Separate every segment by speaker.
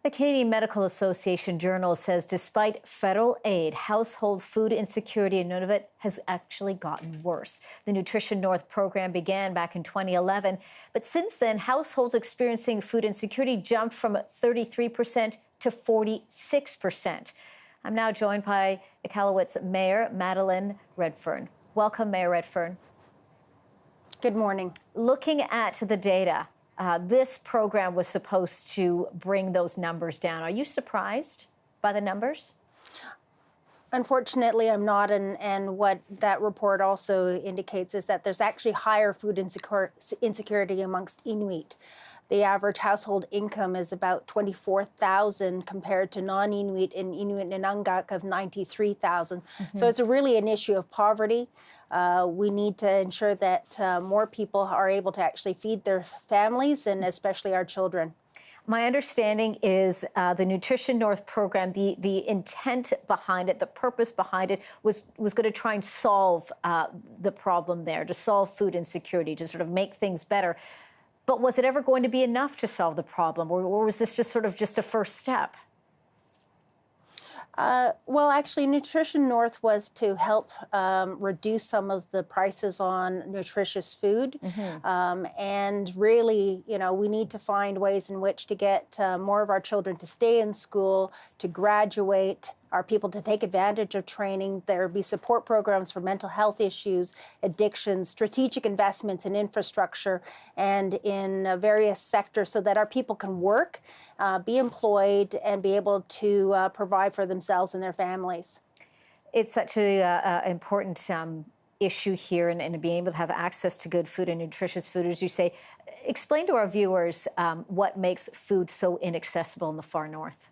Speaker 1: The Canadian Medical Association Journal says despite federal aid, household food insecurity in Nunavut has actually gotten worse. The Nutrition North program began back in 2011, but since then, households experiencing food insecurity jumped from 33% to 46%. I'm now joined by Iqaluit's Mayor Madeleine Redfern. Welcome, Mayor Redfern.
Speaker 2: Good morning.
Speaker 1: Looking at the data, this program was supposed to bring those numbers down. Are you surprised by the numbers?
Speaker 2: Unfortunately, I'm not, and what that report also indicates is that there's actually higher food insecurity amongst Inuit. The average household income is about $24,000 compared to non-Inuit in Inuit Nunavut of $93,000. So it's really an issue of poverty. We need to ensure that more people are able to actually feed their families and especially our children.
Speaker 1: My understanding is the Nutrition North program, the intent behind it, the purpose behind it was going to try and solve the problem there, to solve food insecurity, to sort of make things better. But was it ever going to be enough to solve the problem, or was this just sort of just a first step?
Speaker 2: Well, actually, Nutrition North was to help reduce some of the prices on nutritious food. And really, you know, we need to find ways in which to get more of our children to stay in school, to graduate, our people to take advantage of training. There be support programs for mental health issues, addictions, strategic investments in infrastructure and in various sectors so that our people can work, be employed, and be able to provide for themselves and their families.
Speaker 1: It's such an important issue here, and being able to have access to good food and nutritious food, as you say. Explain to our viewers what makes food so inaccessible in the far north.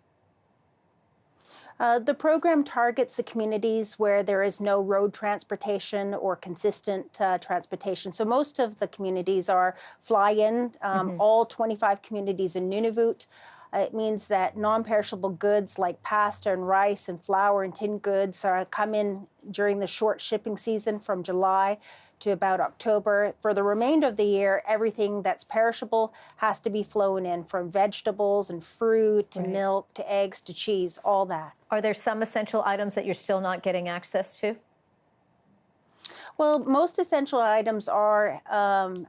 Speaker 2: The program targets the communities where there is no road transportation or consistent transportation. So most of the communities are fly-in, all 25 communities in Nunavut. It means that non-perishable goods like pasta and rice and flour and tinned goods come in during the short shipping season from July to about October. For the remainder of the year, everything that's perishable has to be flown in, from vegetables and fruit to milk to eggs to cheese, all that.
Speaker 1: Are there some essential items that you're still not getting access to?
Speaker 2: Well, most essential items are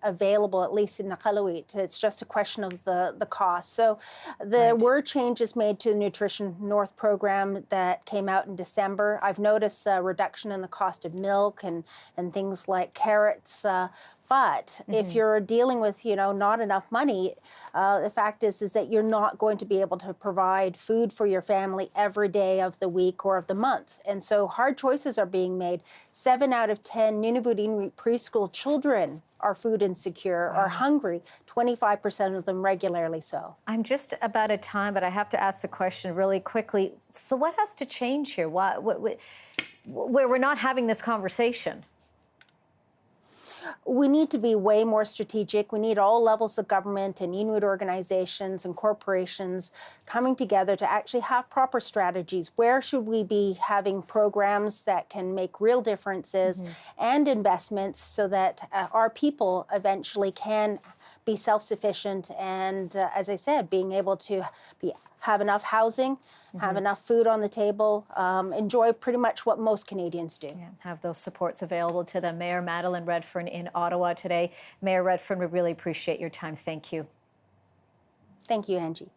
Speaker 2: available, at least in Iqaluit. It's just a question of the cost. So there were changes made to the Nutrition North program that came out in December. I've noticed a reduction in the cost of milk and things like carrots. But if you're dealing with, you know, not enough money, the fact is that you're not going to be able to provide food for your family every day of the week or of the month. And so hard choices are being made. 7 out of 10 Nunavut Inuit preschool children are food insecure, are hungry, 25% of them regularly so.
Speaker 1: I'm just about at time, but I have to ask the question really quickly. So what has to change here? Where we're not having this conversation?
Speaker 2: We need to be way more strategic. We need all levels of government and Inuit organizations and corporations coming together to actually have proper strategies. Where should we be having programs that can make real differences and investments so that our people eventually can be self-sufficient and, as I said, being able to have enough housing, have enough food on the table, enjoy pretty much what most Canadians do.
Speaker 1: Yeah, have those supports available to them. Mayor Madeleine Redfern in Ottawa today. Mayor Redfern, we really appreciate your time. Thank you.
Speaker 2: Thank you, Angie.